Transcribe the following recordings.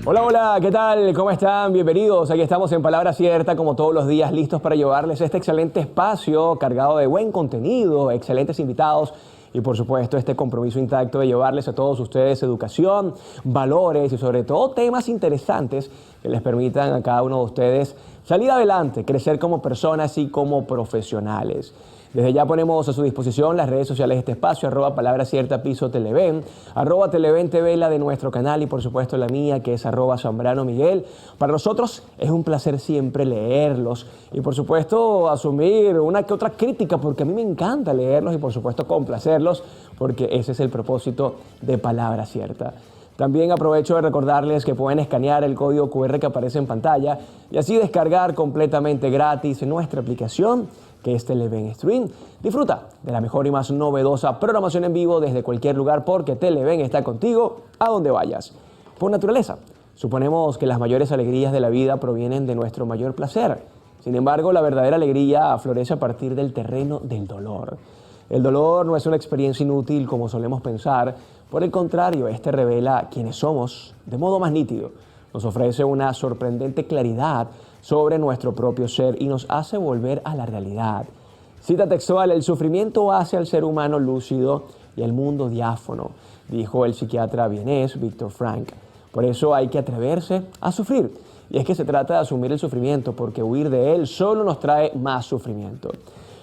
Hola, hola, ¿qué tal? ¿Cómo están? Bienvenidos. Aquí estamos en Palabra Cierta, como todos los días, listos para llevarles este excelente espacio cargado de buen contenido, excelentes invitados y, por supuesto, este compromiso intacto de llevarles a todos ustedes educación, valores y, sobre todo, temas interesantes que les permitan a cada uno de ustedes salir adelante, crecer como personas y como profesionales. Desde ya ponemos a su disposición las redes sociales de este espacio, @PalabraCierta_Televen, @Televen TV, la de nuestro canal y por supuesto la mía, que es @ZambranoMiguel. Para nosotros es un placer siempre leerlos y por supuesto asumir una que otra crítica, porque a mí me encanta leerlos y por supuesto complacerlos, porque ese es el propósito de Palabra Cierta. También aprovecho de recordarles que pueden escanear el código QR que aparece en pantalla y así descargar completamente gratis nuestra aplicación, que es Televen Stream. Disfruta de la mejor y más novedosa programación en vivo desde cualquier lugar, porque Televen está contigo a donde vayas. Por naturaleza, suponemos que las mayores alegrías de la vida provienen de nuestro mayor placer. Sin embargo, la verdadera alegría florece a partir del terreno del dolor. El dolor no es una experiencia inútil como solemos pensar. Por el contrario, este revela quiénes somos de modo más nítido. Nos ofrece una sorprendente claridad sobre nuestro propio ser y nos hace volver a la realidad. Cita textual: el sufrimiento hace al ser humano lúcido y el mundo diáfano, dijo el psiquiatra vienés Viktor Frankl. Por eso hay que atreverse a sufrir. Y es que se trata de asumir el sufrimiento, porque huir de él solo nos trae más sufrimiento.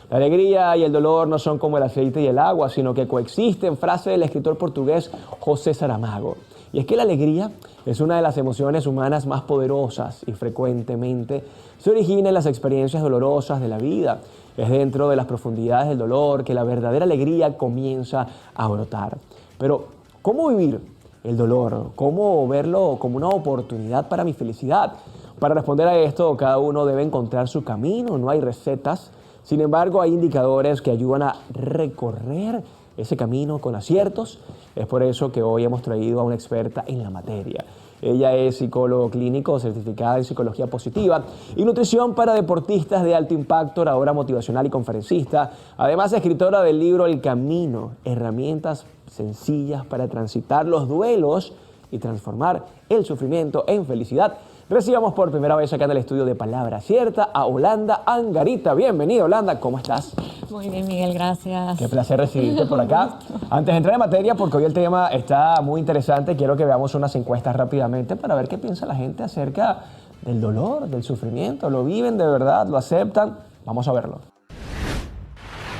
La alegría y el dolor no son como el aceite y el agua, sino que coexisten, frase del escritor portugués José Saramago. Y es que la alegría es una de las emociones humanas más poderosas y frecuentemente se origina en las experiencias dolorosas de la vida. Es dentro de las profundidades del dolor que la verdadera alegría comienza a brotar. Pero, ¿cómo vivir el dolor? ¿Cómo verlo como una oportunidad para mi felicidad? Para responder a esto, cada uno debe encontrar su camino, no hay recetas. Sin embargo, hay indicadores que ayudan a recorrer ese camino con aciertos. Es por eso que hoy hemos traído a una experta en la materia. Ella es psicólogo clínico, certificada en psicología positiva y nutrición para deportistas de alto impacto, oradora motivacional y conferencista. Además, escritora del libro El Camino, herramientas sencillas para transitar los duelos y transformar el sufrimiento en felicidad. Recibamos por primera vez acá en el estudio de Palabra Cierta a Holanda Angarita. Bienvenida, Holanda, ¿cómo estás? Muy bien, Miguel, gracias. Qué placer recibirte por acá. Antes de entrar en materia, porque hoy el tema está muy interesante, quiero que veamos unas encuestas rápidamente para ver qué piensa la gente acerca del dolor, del sufrimiento. ¿Lo viven de verdad? ¿Lo aceptan? Vamos a verlo.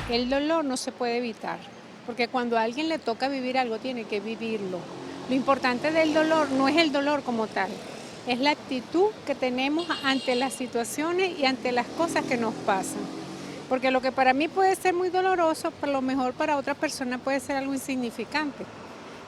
El dolor no se puede evitar, porque cuando a alguien le toca vivir algo, tiene que vivirlo. Lo importante del dolor no es el dolor como tal, es la actitud que tenemos ante las situaciones y ante las cosas que nos pasan. Porque lo que para mí puede ser muy doloroso, a lo mejor para otra persona puede ser algo insignificante.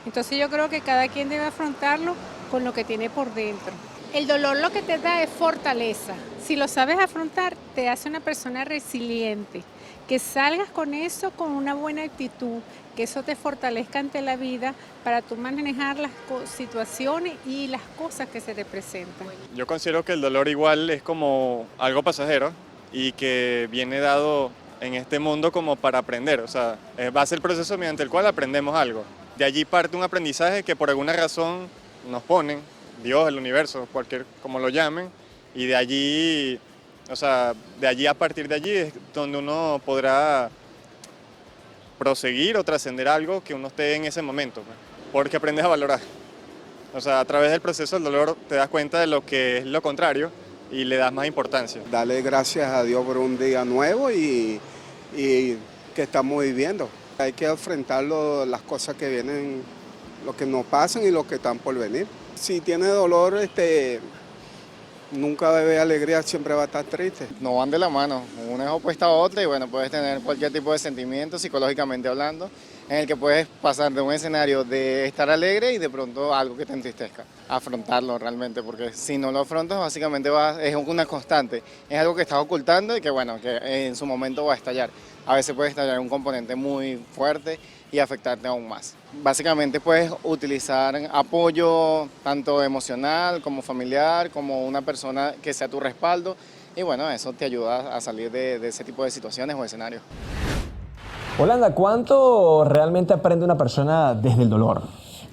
Entonces yo creo que cada quien debe afrontarlo con lo que tiene por dentro. El dolor lo que te da es fortaleza. Si lo sabes afrontar, te hace una persona resiliente. Que salgas con eso con una buena actitud, que eso te fortalezca ante la vida para tú manejar las situaciones y las cosas que se te presentan. Yo considero que el dolor igual es como algo pasajero y que viene dado en este mundo como para aprender. O sea, va a ser el proceso mediante el cual aprendemos algo. De allí parte un aprendizaje que por alguna razón nos ponen, Dios, el universo, cualquier como lo llamen, y de allí, o sea, de allí a partir de allí es donde uno podrá proseguir o trascender algo que uno esté en ese momento, pues, porque aprendes a valorar. O sea, a través del proceso del dolor te das cuenta de lo que es lo contrario y le das más importancia. Dale gracias a Dios por un día nuevo y que estamos viviendo. Hay que enfrentar las cosas que vienen, lo que nos pasan y lo que están por venir. Si tiene dolor, nunca va a haber alegría, siempre va a estar triste. No van de la mano, una es opuesta a otra y bueno, puedes tener cualquier tipo de sentimiento, psicológicamente hablando, en el que puedes pasar de un escenario de estar alegre y de pronto algo que te entristezca. Afrontarlo realmente, porque si no lo afrontas básicamente es una constante, es algo que estás ocultando y que bueno, que en su momento va a estallar. A veces puede estallar un componente muy fuerte y afectarte aún más. Básicamente puedes utilizar apoyo tanto emocional como familiar, como una persona que sea tu respaldo, y bueno, eso te ayuda a salir de ese tipo de situaciones o escenarios. Holanda, ¿cuánto realmente aprende una persona desde el dolor?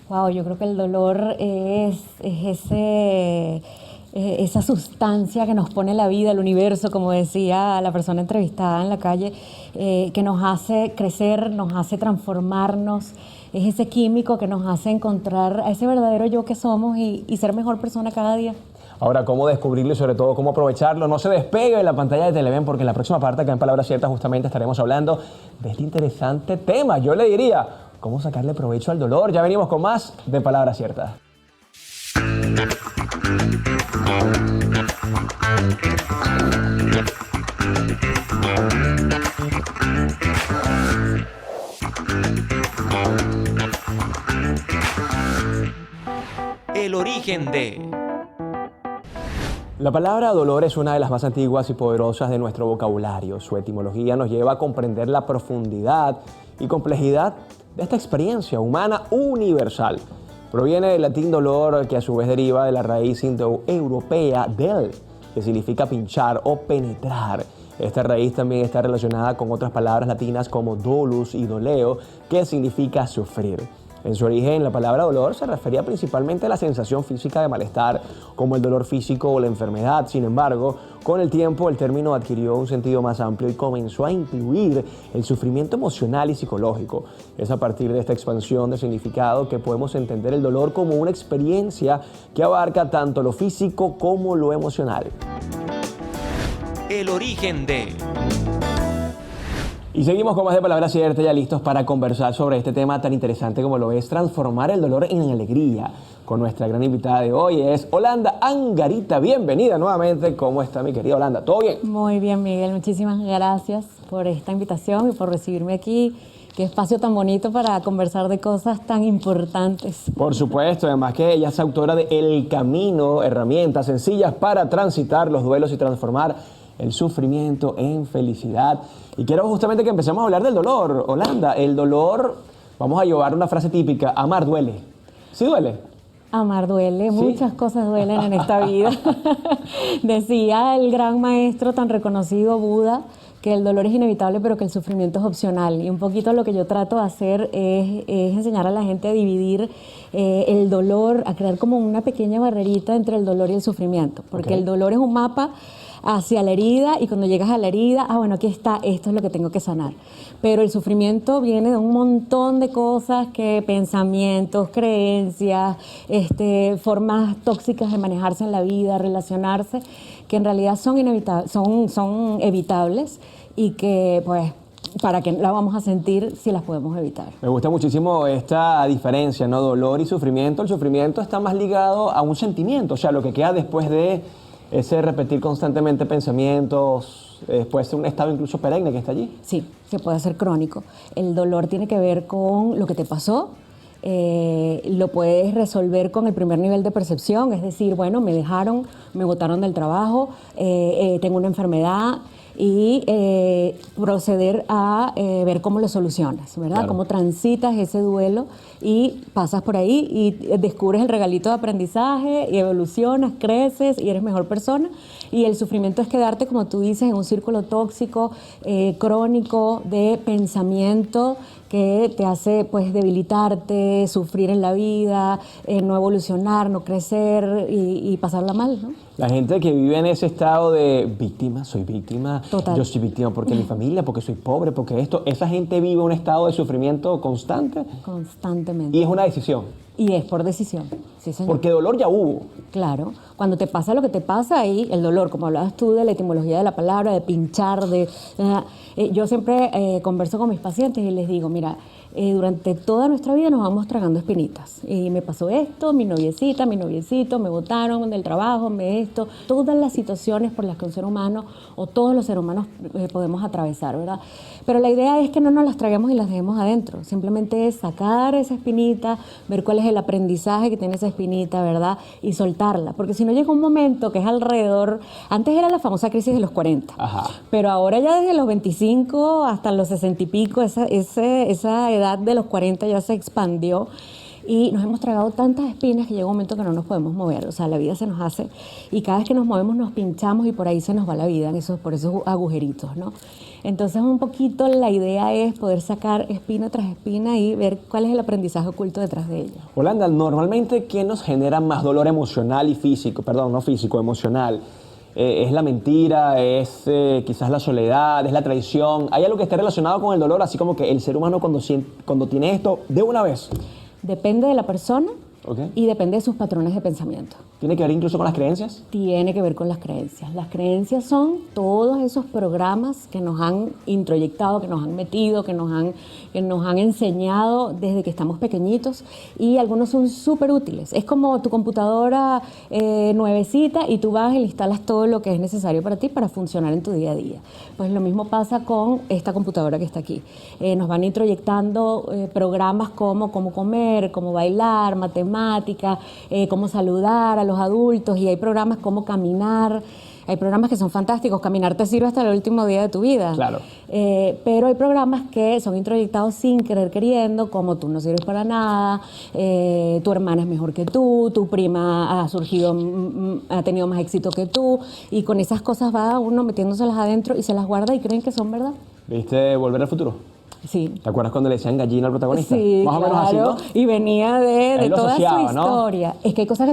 Wow, yo creo que el dolor es esa sustancia que nos pone la vida, el universo, como decía la persona entrevistada en la calle, que nos hace crecer, nos hace transformarnos. Es ese químico que nos hace encontrar a ese verdadero yo que somos y ser mejor persona cada día. Ahora, ¿cómo descubrirlo y sobre todo cómo aprovecharlo? No se despegue de la pantalla de Televen porque en la próxima parte, acá en Palabras Ciertas, justamente estaremos hablando de este interesante tema. Yo le diría, ¿cómo sacarle provecho al dolor? Ya venimos con más de Palabras Ciertas. El origen de... La palabra dolor es una de las más antiguas y poderosas de nuestro vocabulario. Su etimología nos lleva a comprender la profundidad y complejidad de esta experiencia humana universal. Proviene del latín dolor, que a su vez deriva de la raíz indoeuropea del, que significa pinchar o penetrar. Esta raíz también está relacionada con otras palabras latinas como dolus y doleo, que significa sufrir. En su origen, la palabra dolor se refería principalmente a la sensación física de malestar, como el dolor físico o la enfermedad. Sin embargo, con el tiempo el término adquirió un sentido más amplio y comenzó a incluir el sufrimiento emocional y psicológico. Es a partir de esta expansión de significado que podemos entender el dolor como una experiencia que abarca tanto lo físico como lo emocional. El origen de... Y seguimos con más de Palabras Ciertas, ya listos para conversar sobre este tema tan interesante como lo es transformar el dolor en alegría. Con nuestra gran invitada de hoy es Holanda Angarita. Bienvenida nuevamente. ¿Cómo está mi querida Holanda? ¿Todo bien? Muy bien, Miguel. Muchísimas gracias por esta invitación y por recibirme aquí. Qué espacio tan bonito para conversar de cosas tan importantes. Por supuesto, además que ella es autora de El Camino, herramientas sencillas para transitar los duelos y transformar el sufrimiento en felicidad. Y quiero justamente que empecemos a hablar del dolor. Holanda, el dolor, vamos a llevar una frase típica, amar duele. ¿Sí duele? Amar duele, ¿Sí? Muchas cosas duelen en esta vida. Decía el gran maestro tan reconocido Buda que el dolor es inevitable pero que el sufrimiento es opcional. Y un poquito lo que yo trato de hacer es enseñar a la gente a dividir el dolor, a crear como una pequeña barrerita entre el dolor y el sufrimiento. Porque el dolor es un mapa hacia la herida y cuando llegas a la herida, bueno, aquí está, esto es lo que tengo que sanar. Pero el sufrimiento viene de un montón de cosas, que pensamientos, creencias, formas tóxicas de manejarse en la vida, relacionarse, que en realidad son inevitables, son evitables y que pues para qué la vamos a sentir si las podemos evitar. Me gusta muchísimo esta diferencia, ¿no? Dolor y sufrimiento. El sufrimiento está más ligado a un sentimiento, o sea, lo que queda después de ese repetir constantemente pensamientos, puede ser un estado incluso perenne que está allí. Sí, se puede hacer crónico. El dolor tiene que ver con lo que te pasó, lo puedes resolver con el primer nivel de percepción, es decir, bueno, me dejaron, me botaron del trabajo, tengo una enfermedad, y proceder a ver cómo lo solucionas, ¿verdad? Claro. Cómo transitas ese duelo y pasas por ahí y descubres el regalito de aprendizaje y evolucionas, creces y eres mejor persona. Y el sufrimiento es quedarte, como tú dices, en un círculo tóxico, crónico de pensamiento que te hace pues debilitarte, sufrir en la vida, no evolucionar, no crecer y pasarla mal, ¿no? La gente que vive en ese estado de víctima, soy víctima, Total. Yo soy víctima porque mi familia, porque soy pobre, porque esto, esa gente vive un estado de sufrimiento constante Constantemente. y es una decisión, Y es por decisión, sí, señor. porque dolor ya hubo. Claro, cuando te pasa lo que te pasa ahí, el dolor, como hablabas tú de la etimología de la palabra, de pinchar, yo siempre converso con mis pacientes y les digo, mira, durante toda nuestra vida nos vamos tragando espinitas. Y me pasó esto, mi noviecita, mi noviecito, me botaron del trabajo, todas las situaciones por las que un ser humano o todos los seres humanos podemos atravesar, ¿verdad? Pero la idea es que no nos las traguemos y las dejemos adentro. Simplemente es sacar esa espinita, ver cuál es el aprendizaje que tiene esa espinita, ¿verdad? Y soltarla. Porque si no llega un momento que es alrededor, antes era la famosa crisis de los 40, Ajá. pero ahora ya desde los 25 hasta los 60 y pico, esa edad de los 40 ya se expandió y nos hemos tragado tantas espinas que llega un momento que no nos podemos mover, o sea, la vida se nos hace y cada vez que nos movemos nos pinchamos y por ahí se nos va la vida, por esos agujeritos, ¿no? Entonces un poquito la idea es poder sacar espina tras espina y ver cuál es el aprendizaje oculto detrás de ella. Holanda, normalmente, ¿qué nos genera más dolor emocional y físico? Perdón, no físico, emocional. ¿Es la mentira? ¿Es quizás la soledad? ¿Es la traición? ¿Hay algo que esté relacionado con el dolor? Así como que el ser humano cuando tiene esto, de una vez. Depende de la persona. Okay. Y depende de sus patrones de pensamiento. ¿Tiene que ver incluso con las creencias? Tiene que ver con las creencias. Las creencias son todos esos programas que nos han introyectado, que nos han metido, que nos han enseñado desde que estamos pequeñitos y algunos son súper útiles. Es como tu computadora nuevecita y tú vas y le instalas todo lo que es necesario para ti para funcionar en tu día a día. Pues lo mismo pasa con esta computadora que está aquí. Nos van introyectando programas como cómo comer, cómo bailar, matemática, cómo saludar a los adultos y hay programas como caminar. Hay programas que son fantásticos, caminar te sirve hasta el último día de tu vida. Claro. Pero hay programas que son introyectados sin querer queriendo, como tú no sirves para nada, tu hermana es mejor que tú, tu prima ha tenido más éxito que tú, y con esas cosas va uno metiéndoselas adentro y se las guarda y creen que son verdad. ¿Viste Volver al Futuro? Sí. ¿Te acuerdas cuando le decían gallina al protagonista? Sí, más o menos así, ¿no? Y venía de toda su asociaba, historia. ¿No? Es que hay cosas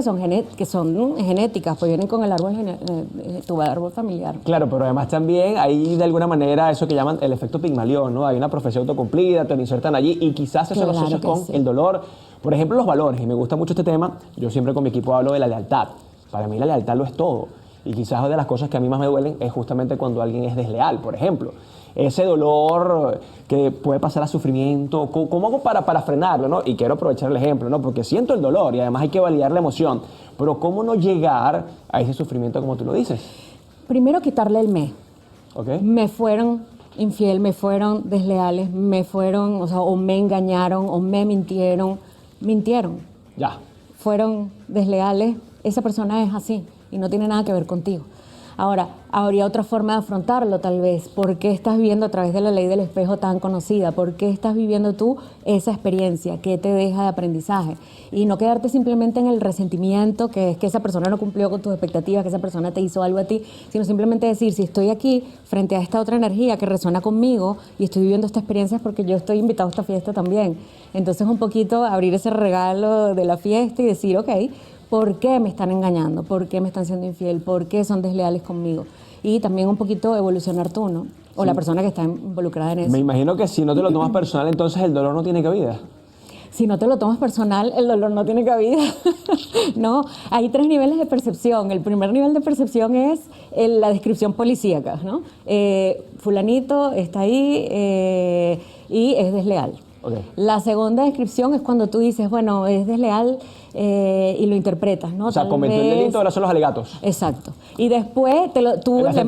que son genéticas, pues vienen con el tu árbol familiar. Claro, pero además también hay de alguna manera eso que llaman el efecto Pigmalión, ¿no? Hay una profecía autocumplida, te lo insertan allí y quizás eso lo asocias con el dolor. Por ejemplo, los valores, y me gusta mucho este tema, yo siempre con mi equipo hablo de la lealtad. Para mí la lealtad lo es todo. Y quizás una de las cosas que a mí más me duelen es justamente cuando alguien es desleal, por ejemplo. Ese dolor que puede pasar a sufrimiento, ¿cómo hago para frenarlo, no? Y quiero aprovechar el ejemplo, ¿no? Porque siento el dolor y además hay que validar la emoción. Pero ¿cómo no llegar a ese sufrimiento como tú lo dices? Primero quitarle el me. Okay. Me fueron infiel, me fueron desleales, o me engañaron, o me mintieron. Mintieron. Ya. Fueron desleales. Esa persona es así y no tiene nada que ver contigo. Ahora, habría otra forma de afrontarlo tal vez. ¿Por qué estás viviendo a través de la ley del espejo tan conocida? ¿Por qué estás viviendo tú esa experiencia? ¿Qué te deja de aprendizaje? Y no quedarte simplemente en el resentimiento, que es que esa persona no cumplió con tus expectativas, que esa persona te hizo algo a ti, sino simplemente decir, si estoy aquí frente a esta otra energía que resuena conmigo y estoy viviendo esta experiencia es porque yo estoy invitado a esta fiesta también. Entonces un poquito abrir ese regalo de la fiesta y decir, ok, ¿por qué me están engañando? ¿Por qué me están siendo infiel? ¿Por qué son desleales conmigo? Y también un poquito evolucionar tú, ¿no? O sí. La persona que está involucrada en eso. Me imagino que si no te lo tomas personal, entonces el dolor no tiene cabida. Si no te lo tomas personal, el dolor no tiene cabida. No, hay 3 niveles de percepción. El primer nivel de percepción es la descripción policíaca, ¿no? Fulanito está ahí y es desleal. Okay. La segunda descripción es cuando tú dices, bueno, es desleal y lo interpretas, ¿no? O sea, cometió el delito, ahora son los alegatos. Exacto. Y después tú le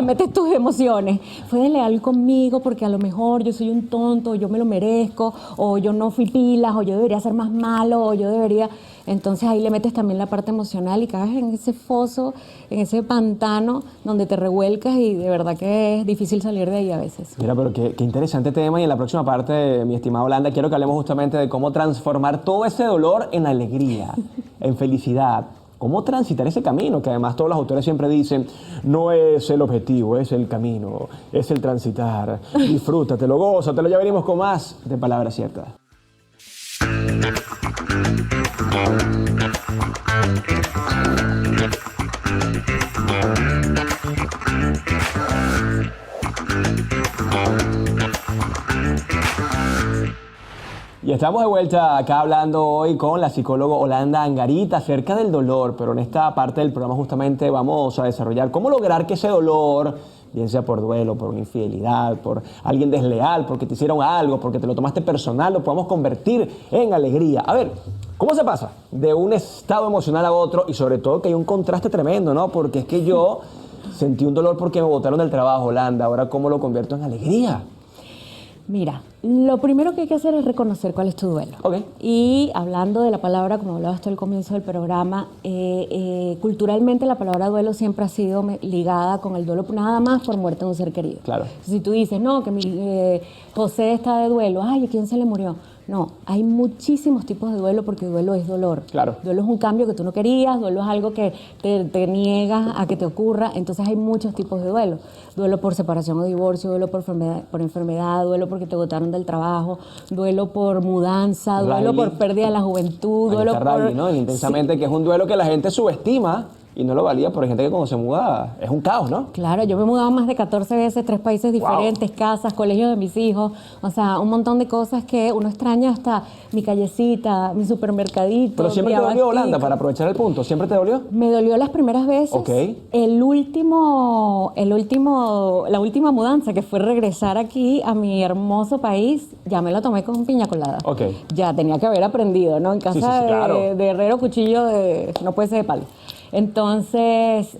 metes tus emociones. Fue desleal conmigo porque a lo mejor yo soy un tonto, o yo me lo merezco, o yo no fui pilas, o yo debería ser más malo, o yo debería... Entonces ahí le metes también la parte emocional y caes en ese foso, en ese pantano donde te revuelcas y de verdad que es difícil salir de ahí a veces. Mira, pero qué interesante tema, y en la próxima parte, mi estimada Holanda, quiero que hablemos justamente de cómo transformar todo ese dolor en alegría, en felicidad. ¿Cómo transitar ese camino? Que además todos los autores siempre dicen, no es el objetivo, es el camino, es el transitar. Disfrútatelo, gózatelo, ya venimos con más de Palabra Cierta. Y estamos de vuelta acá hablando hoy con la psicóloga Holanda Angarita acerca del dolor, pero en esta parte del programa justamente vamos a desarrollar cómo lograr que ese dolor, bien sea por duelo, por una infidelidad, por alguien desleal, porque te hicieron algo, porque te lo tomaste personal, lo podamos convertir en alegría. A ver, ¿cómo se pasa de un estado emocional a otro? Y sobre todo que hay un contraste tremendo, ¿no? Porque es que yo sentí un dolor porque me botaron del trabajo, Holanda. Ahora, ¿cómo lo convierto en alegría? Mira, lo primero que hay que hacer es reconocer cuál es tu duelo. Okay. Y hablando de la palabra, como hablabas tú al comienzo del programa, culturalmente la palabra duelo siempre ha sido ligada con el duelo nada más por muerte de un ser querido. Claro. Si tú dices, no, que José está de duelo, ay, ¿a quién se le murió? No, hay muchísimos tipos de duelo porque duelo es dolor. Claro. Duelo es un cambio que tú no querías, duelo es algo que te niegas a que te ocurra, entonces hay muchos tipos de duelo. Duelo por separación o divorcio, duelo por enfermedad, duelo porque te botaron del trabajo, duelo por mudanza, duelo por pérdida de la juventud, Ahí duelo está por... Riley, ¿no? Intensamente, que es un duelo que la gente subestima y no lo valía, pero hay gente que cuando se muda es un caos, ¿no? Claro, yo me he mudado más de 14 veces, 3 países diferentes, casas, colegios de mis hijos, o sea, un montón de cosas que uno extraña, hasta mi callecita, mi supermercadito. Pero siempre mi te dolió, abastico. Holanda, para aprovechar el punto, ¿siempre te dolió? Me dolió las primeras veces. Ok. La última mudanza, que fue regresar aquí a mi hermoso país, ya me lo tomé con piña colada. Ok. Ya tenía que haber aprendido, ¿no? En casa Sí, claro. de herrero, cuchillo, no puede ser de palo. Entonces,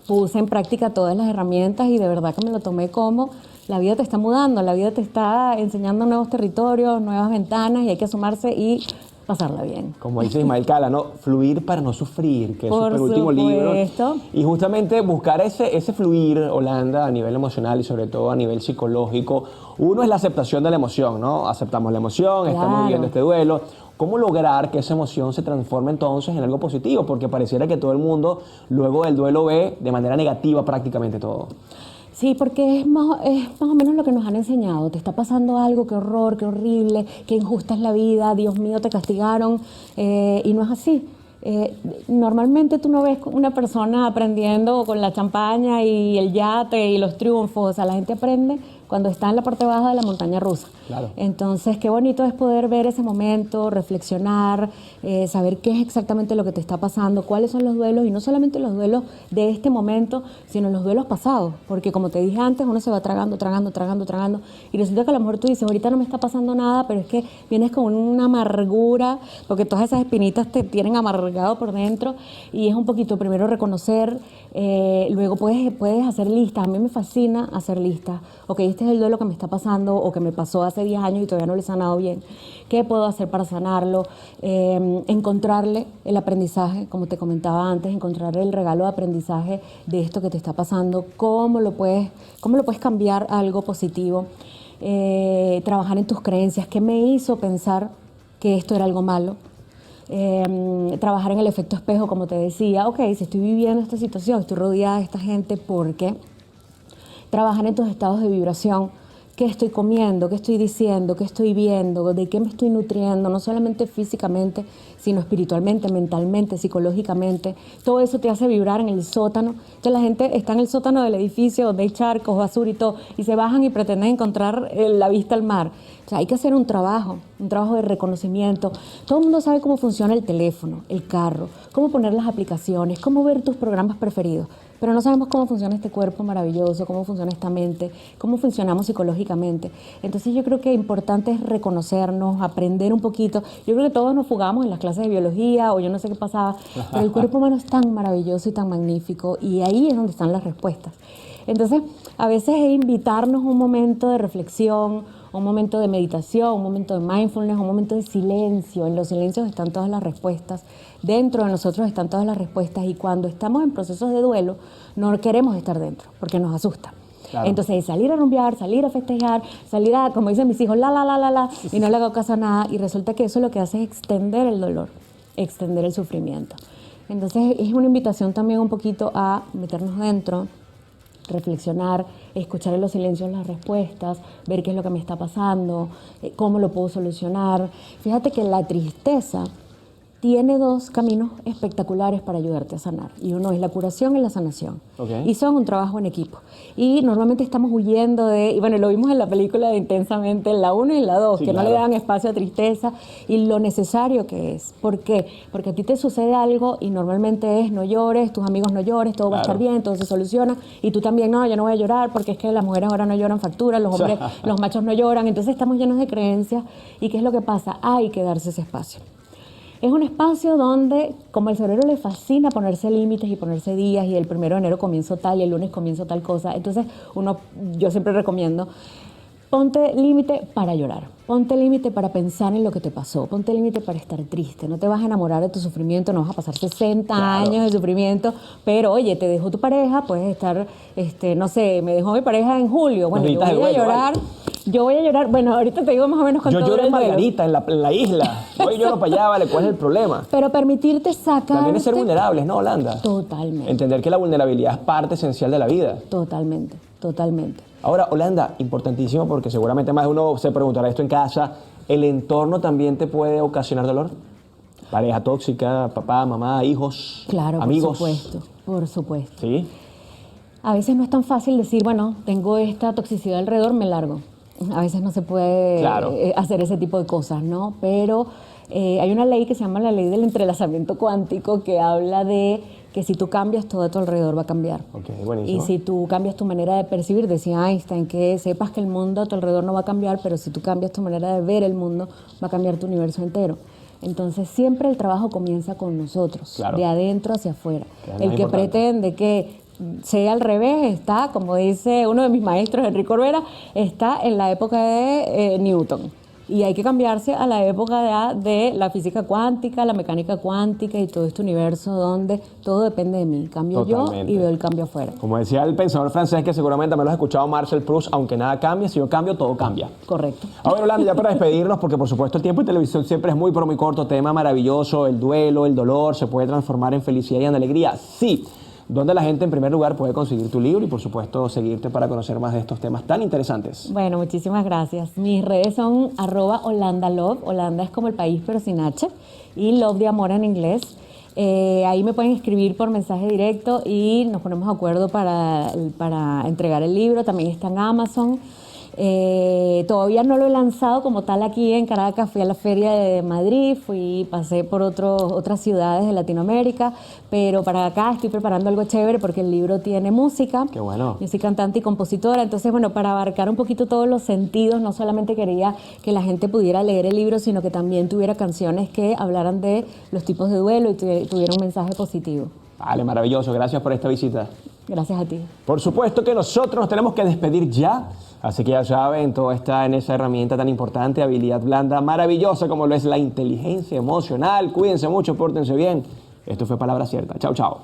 puse en práctica todas las herramientas y de verdad que me lo tomé como la vida te está mudando, la vida te está enseñando nuevos territorios, nuevas ventanas y hay que asomarse y pasarla bien. Como dice Ismael Cala, ¿no? Fluir para no sufrir, que es Por su penúltimo libro. supuesto. Y justamente buscar ese fluir, Holanda, a nivel emocional y sobre todo a nivel psicológico. Uno es la aceptación de la emoción, ¿no? Aceptamos la emoción, estamos Claro. viviendo este duelo. ¿Cómo lograr que esa emoción se transforme entonces en algo positivo? Porque pareciera que todo el mundo luego del duelo ve de manera negativa prácticamente todo. Sí, porque es más o menos lo que nos han enseñado. Te está pasando algo, qué horror, qué horrible, qué injusta es la vida, Dios mío, te castigaron, y no es así. Normalmente tú no ves una persona aprendiendo con la champaña y el yate y los triunfos. O sea, la gente aprende cuando está en la parte baja de la montaña rusa. Claro. Entonces, qué bonito es poder ver ese momento, reflexionar, saber qué es exactamente lo que te está pasando, cuáles son los duelos, y no solamente los duelos de este momento, sino los duelos pasados. Porque como te dije antes, uno se va tragando, y resulta que a lo mejor tú dices, ahorita no me está pasando nada, pero es que vienes con una amargura, porque todas esas espinitas te tienen amargado por dentro, y es un poquito primero reconocer, luego puedes hacer listas. A mí me fascina hacer listas. Ok, este es el duelo que me está pasando o que me pasó hace 10 años y todavía no lo he sanado bien. ¿Qué puedo hacer para sanarlo? Encontrarle el aprendizaje, como te comentaba antes, encontrarle el regalo de aprendizaje de esto que te está pasando, cómo lo puedes cambiar a algo positivo, trabajar en tus creencias, qué me hizo pensar que esto era algo malo. Trabajar en el efecto espejo, como te decía, ok, si estoy viviendo esta situación, estoy rodeada de esta gente, ¿por qué? Trabajar en tus estados de vibración, qué estoy comiendo, qué estoy diciendo, qué estoy viendo, de qué me estoy nutriendo, no solamente físicamente, sino espiritualmente, mentalmente, psicológicamente. Todo eso te hace vibrar en el sótano. Entonces la gente está en el sótano del edificio donde hay charcos, basura y todo, y se bajan y pretenden encontrar la vista al mar. O sea, hay que hacer un trabajo de reconocimiento. Todo el mundo sabe cómo funciona el teléfono, el carro, cómo poner las aplicaciones, cómo ver tus programas preferidos, pero no sabemos cómo funciona este cuerpo maravilloso, cómo funciona esta mente, cómo funcionamos psicológicamente. Entonces yo creo que importante es reconocernos, aprender un poquito. Yo creo que todos nos fugamos en las clases de biología o yo no sé qué pasaba, pero el cuerpo humano es tan maravilloso y tan magnífico, y ahí es donde están las respuestas. Entonces, a veces es invitarnos un momento de reflexión, un momento de meditación, un momento de mindfulness, un momento de silencio. En los silencios están todas las respuestas, dentro de nosotros están todas las respuestas, y cuando estamos en procesos de duelo no queremos estar dentro porque nos asusta. Claro. Entonces, salir a rumbear, salir a festejar, salir a, como dicen mis hijos, y no le hago caso a nada, y resulta que eso lo que hace es extender el dolor, extender el sufrimiento. Entonces, es una invitación también un poquito a meternos dentro, reflexionar, escuchar en los silencios las respuestas, ver qué es lo que me está pasando, cómo lo puedo solucionar. Fíjate que la tristeza tiene 2 caminos espectaculares para ayudarte a sanar, y uno es la curación y la sanación. Okay. Y son un trabajo en equipo. Y normalmente estamos huyendo y bueno, lo vimos en la película de Intensamente, en la 1 y en la 2, sí, que claro, no le dan espacio a tristeza y lo necesario que es. ¿Por qué? Porque a ti te sucede algo y normalmente es no llores, tus amigos no llores, todo va a estar bien, todo se soluciona, y tú también, no, yo no voy a llorar porque es que las mujeres ahora no lloran facturas, los hombres, los machos no lloran. Entonces estamos llenos de creencias, y ¿qué es lo que pasa? Hay que darse ese espacio. Es un espacio donde, como al cerebro le fascina ponerse límites y ponerse días, y el 1 de enero comienzo tal y el lunes comienzo tal cosa, entonces yo siempre recomiendo, ponte límite para llorar, ponte límite para pensar en lo que te pasó, ponte límite para estar triste. No te vas a enamorar de tu sufrimiento, no vas a pasar 60 años de sufrimiento, pero oye, te dejó tu pareja, puedes estar, no sé, me dejó mi pareja en julio, bueno, yo voy a llorar Yo voy a llorar, bueno, ahorita te digo más o menos cuánto Yo dura lloro en el duelo. Margarita, en la isla. Voy y lloro para allá, ¿vale? ¿Cuál es el problema? Pero permitirte sacar. También es ser vulnerables, ¿no, Holanda? Totalmente. Entender que la vulnerabilidad es parte esencial de la vida. Totalmente, totalmente. Ahora, Holanda, importantísimo porque seguramente más de uno se preguntará esto en casa, ¿el entorno también te puede ocasionar dolor? Pareja tóxica, papá, mamá, hijos, Claro, amigos. por supuesto. ¿Sí? A veces no es tan fácil decir, bueno, tengo esta toxicidad alrededor, me largo. A veces no se puede Claro. hacer ese tipo de cosas, ¿no? Pero hay una ley que se llama la ley del entrelazamiento cuántico que habla de que si tú cambias, todo a tu alrededor va a cambiar. Ok, buenísimo. Y si tú cambias tu manera de percibir, decía Einstein, que sepas que el mundo a tu alrededor no va a cambiar, pero si tú cambias tu manera de ver el mundo, va a cambiar tu universo entero. Entonces siempre el trabajo comienza con nosotros, Claro. de adentro hacia afuera. Que es El más que importante. pretende que sea al revés está, como dice uno de mis maestros, Enrique Corbera, está en la época de Newton. Y hay que cambiarse a la época de la física cuántica, la mecánica cuántica y todo este universo donde todo depende de mí. Cambio Totalmente. yo y veo el cambio afuera. Como decía el pensador francés, que seguramente me lo has escuchado, Marcel Proust, aunque nada cambie, si yo cambio, todo cambia. Correcto. Ahora, Holanda, ya para despedirnos, porque por supuesto el tiempo en televisión siempre es muy, pero muy corto, tema maravilloso, el duelo, el dolor, ¿se puede transformar en felicidad y en alegría? Sí. ¿Dónde la gente en primer lugar puede conseguir tu libro y por supuesto seguirte para conocer más de estos temas tan interesantes? Bueno, muchísimas gracias. Mis redes son @HolandaLove. Holanda es como el país, pero sin H. Y Love de amor en inglés. Ahí me pueden escribir por mensaje directo y nos ponemos de acuerdo para entregar el libro. También está en Amazon. Todavía no lo he lanzado como tal aquí en Caracas. Fui a la feria de Madrid, pasé por otras ciudades de Latinoamérica, pero para acá estoy preparando algo chévere porque el libro tiene música. Qué bueno. Yo soy cantante y compositora, entonces bueno, para abarcar un poquito todos los sentidos, no solamente quería que la gente pudiera leer el libro, sino que también tuviera canciones que hablaran de los tipos de duelo y tuviera un mensaje positivo. Vale, maravilloso. Gracias por esta visita. Gracias a ti. Por supuesto que nosotros nos tenemos que despedir ya, así que ya saben, todo está en esa herramienta tan importante, habilidad blanda, maravillosa como lo es la inteligencia emocional. Cuídense mucho, pórtense bien. Esto fue Palabra Cierta. Chao, chao.